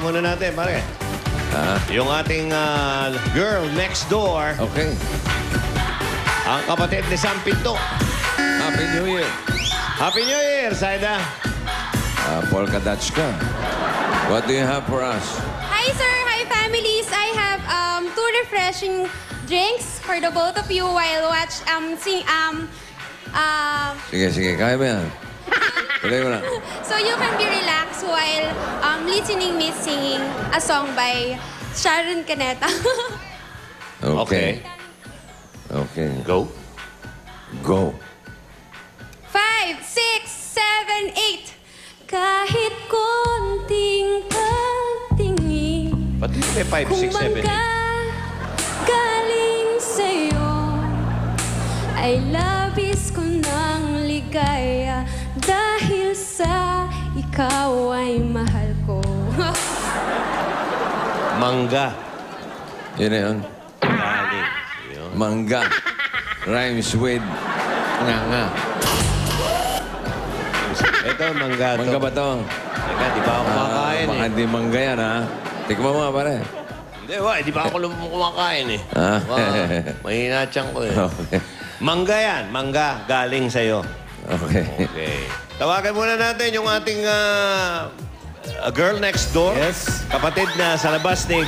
muna natin, pare. Yung ating girl next door. Okay. Ang kapatid ni Sam Pinto. Happy New Year. Happy New Year, Saida. Polka Dutchka. What do you have for us? Hi, sir. Hi, families. I have two refreshing drinks for the both of you while Sige. Kaya ba yan? Tuloy mo na. so you can be relaxed while listening me singing a song by Sharon Caneta. Okay. Go. Go. 5, 6, 7, 8. Kahit konting pagtingin, Ba't may 5, 6, 7, 8? galing sa'yo, ay labis ko ng ligaya dahil sa ikaw ay mahal ko. Mangga. Yun na yun. Galing. Yun. Mangga. Rhymes with nga. Ito, mangga to. Mangga ba to? Teka, di ba ako kumakain Baka eh? di mangga yan, ha? Tikman mo nga, pare. Hindi, di ba ako kumakain eh? Ah. Mahina tiyang ko eh. Okay. Mangga yan. Mangga. Galing sa'yo. Okay. Okay. Tawagan muna natin yung ating girl next door. Yes. Kapatid na sa labas ni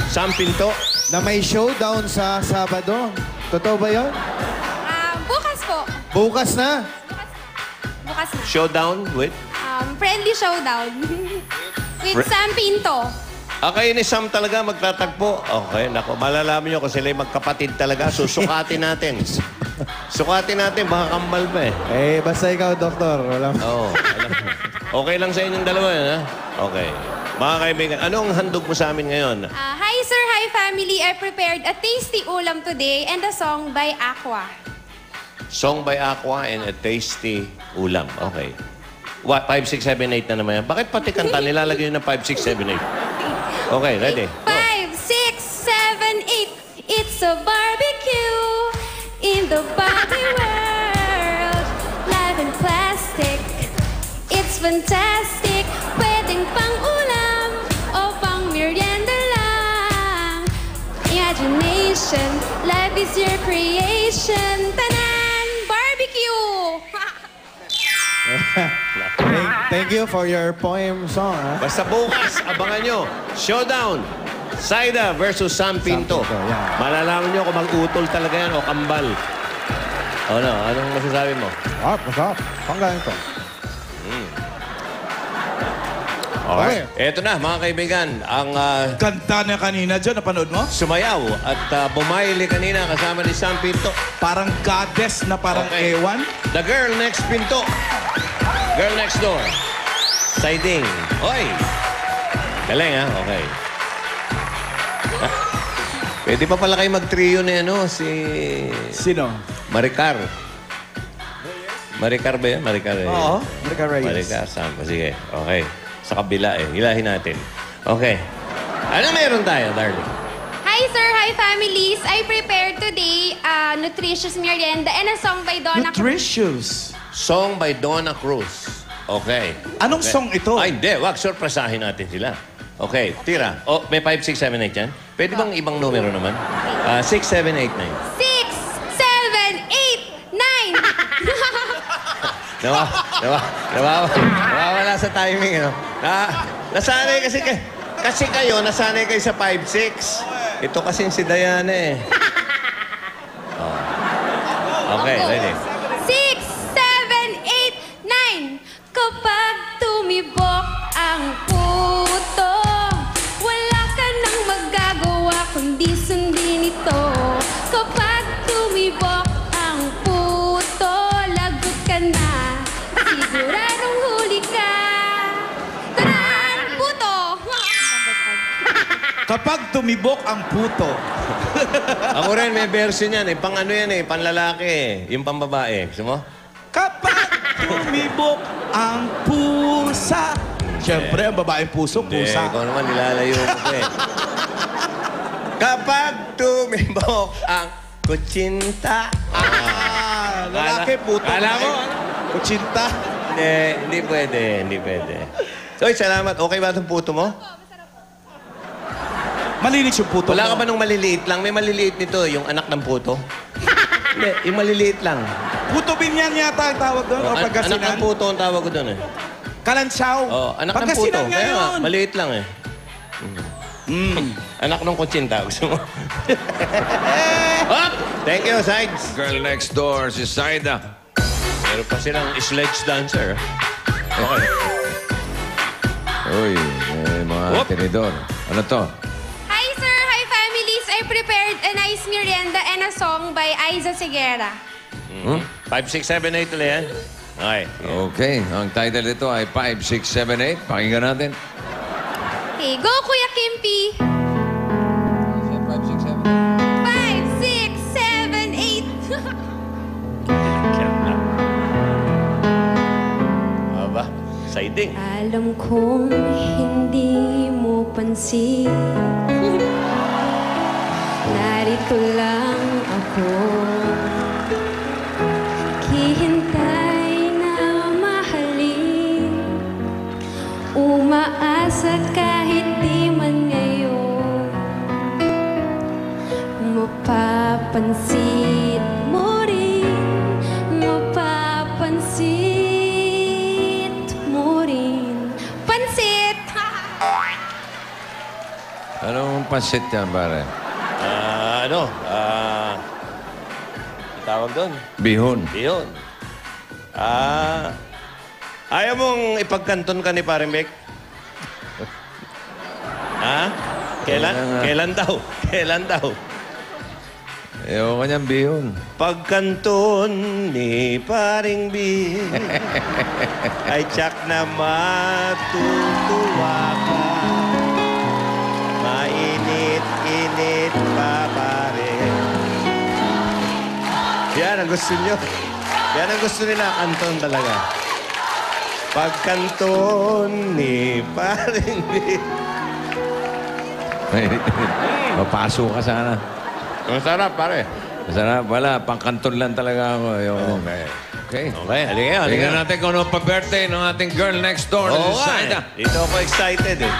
Sam Pinto. Na may showdown sa Sabado. Totoo ba yun? Bukas po. Bukas na. Bukas na. Showdown with? Friendly showdown. With Sam Pinto. Kayo ni Sam talaga magtatagpo. Okay, nako. Malalaman nyo kung sila'y magkapatid talaga. Susukatin natin. Sukatin natin. Baka kambal pa eh. Basta ikaw, doktor. Walang... Oo. Okay lang sa inyong dalawa yan, ha? Okay. Mga kaibigan, anong handog mo sa amin ngayon? Hi, sir. Hi, family. I prepared a tasty ulam today and a song by Aqua. Song by Aqua and a tasty ulam. Okay. What? 5, 6, 7, 8 na naman yan. Bakit pati kanta nilalagay nyo ng 5, 6, 7, 8? Okay, ready? 5, 6, 7, 8. It's a barbecue in the Barbie world. Life in plastic. It's fantastic. Pwedeng pang ulam o pang merienda lang. Imagination, life is your creation. Tanan! Barbecue! Thank you for your poem song, ha? Basta bukas, abangan nyo. Showdown. Saida versus Sam Pinto. Pinto, yeah. Malalaman nyo kung mag-utol talaga yan o kambal. Ano? Anong masasabi mo? Masarap. Panggaling to. Okay. Eto na, mga kaibigan. Ang Kanta na kanina dyan, napanood mo? sumayaw at bumayli kanina kasama ni Sam Pinto. Parang goddess na parang Okay. ewan. The girl next Pinto. Girl next door. Siding. Oy! Galing, ha? Okay. Pwede pa pala kayo mag-trio na si Sino? Maricar. Maricar ba yan? Maricar eh. Oo, Maricar Reyes. Maricar, Sampa. Sige. Okay. Sa kabila eh. Hilahin natin. Okay. Ano meron tayo, darling? Hi, sir. Hi, families. I prepared today a nutritious merienda and a song by Donna Cruz. Nutritious. Song by Donna Cruz. Okay. Anong Okay. song ito? Ay, hindi. Wag, surpresahin natin sila. Okay, tira. Oh, may 5, 6, 7, 8 yan? Pwede bang ibang numero naman? 6, 7, 8, 9. 6, 7, 8, 9. Nawawala sa timing, ano? Nasanay kasi kayo, nasanay kayo sa 5, 6. Ito kasing si Diana eh. Oh. Okay, ready? 6, 7, 8, 9. Kapag tumibok ang puto, wala ka nang magagawa kundi sundin ito. Kapag tumibok ang puto, lagot ka na. Siguradong huli ka. Tanan, puto! Kapag tumibok ang puto. Ako rin, may version yan eh. Pang ano yan eh, panlalaki eh. Yung pambabae. Gusto mo? Kapag tumibok ang pusa. Siyempre, ang babaeng puso, Hindi, pusa. ikaw naman nilalayo mo ko eh. Kapag tumibok ang kutsinta. Lalaki, puto. Kala mo? Kutsinta. Hindi pwede, hindi pwede. So, salamat. Okay ba itong puto mo? Malinis yung puto Wala ka mo. ba nung maliliit lang? May maliliit nito, yung anak ng puto. Hindi, yung maliliit lang. Puto binyan yata ang tawag doon. O Anak pagkasinan. ng puto ang tawag ko doon eh. Kalansaw. Oh, anak ng puto. Pagkasinan nga Kaya nga, yun. maliit lang eh. Anak ng kutsinta. Gusto mo? Hop! Thank you, Sides. Girl next door, si Saida. Meron pa silang sledge dancer. Okay. Uy, may mga Whoop. tinidor. Ano to? Hi, sir. Hi, families. I prepared a nice merienda and a song by Aiza Segura. 5, 6, 7, 8 ulit yan. Okay. Okay, ang title nito ay 5, 6, 7, 8. Pakinggan natin. Okay, go, Kuya Kimpi. 5, 6, 7, 8. Aba, siding. Alam kong hindi mo pansin. Narito lang ako. Hihintay na mahalin. Umaasa kahit di man ngayon. Mapapansin mo rin. Mapapansin mo rin. Pansit! Anong pansit yan, pare? Tawag doon. Bihon. Yun. Ayaw mong ipagkanton ka ni Parimbek? Ha? Kailan? Kailan nga? Kailan daw? Kailan daw? Ewan ka niyang bihon. Pagkanton ni Paring B ay tsak na matutuwa ka. Mainit-init pa pare. Yan ang gusto nyo. Yan ang gusto nila, kanton talaga. Pagkanton ni Paring B. Mapaso ka sana. Masarap pare. Masarap. Wala, pangkanton lang talaga ako. Okay. Okay. Okay, halika. Tingnan natin kung ano pa-birthday ng ating girl next door, Oo si nga Saida. eh. Dito ako excited eh.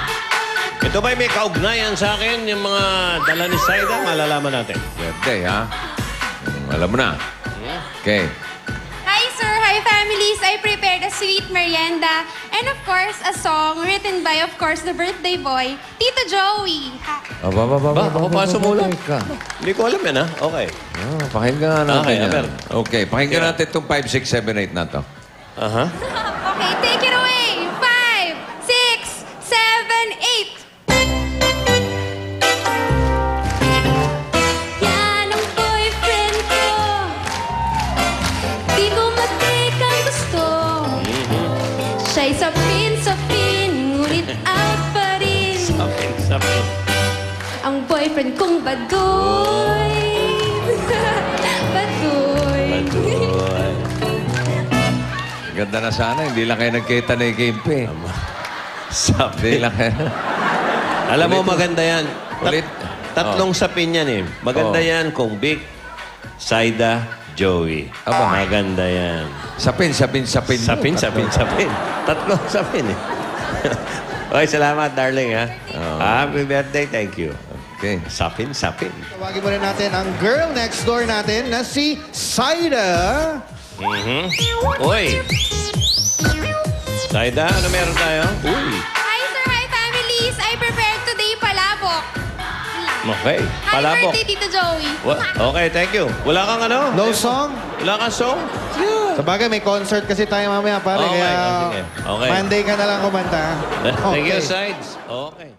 Ito ba'y may kaugnayan sa akin? Yung mga dala ni Saida, malalaman natin. Birthday, ha? Alam mo na. Okay. Hi, sir. Hi, families. I prepared a sweet merienda and, of course, a song written by, of course, the birthday boy, Tito Joey. Pasok mo lang. Ka. Hindi ko alam yan, ha? Okay. Pakinggan nga natin Okay, yan. Aber. Okay, pakinggan natin itong 5, 6, 7, 8 na to. Aha. Okay, take it away. 5, 6, 7, 8. Yan ang boyfriend ko. Di ko matik ang gusto. Siya'y sapin-sapin, ngunit out pa rin. Sapin. Ang boyfriend kong baduy. Baduy. Baduy. Ganda na sana, hindi lang kayo nagkita ni Kimpi. Hindi Sapin. lang kayo. Alam mo, maganda yan. Ulit. Tatlong sapin yan eh. Maganda Oh. yan kung Vic, Saida, Joey. Aba. Maganda yan. Sapin. Sapin. Tatlong sapin eh. Okay, salamat, darling, ha? Happy birthday, thank you. Okay. Sapin. Tawagin muna natin ang girl next door natin na si Saida. Uy! Saida, ano meron tayo? Uy! Hi, sir. Hi, families. I prepared today palabok. Okay, Happy palabok. birthday, Tito Joey. Okay, thank you. Wala kang ano? No song? Wala kang song? Sa bagay, may concert kasi tayo mamaya, pare. Okay, kaya sige. Okay. Monday ka na lang kumanta. Thank you, Okay. Sides. Okay.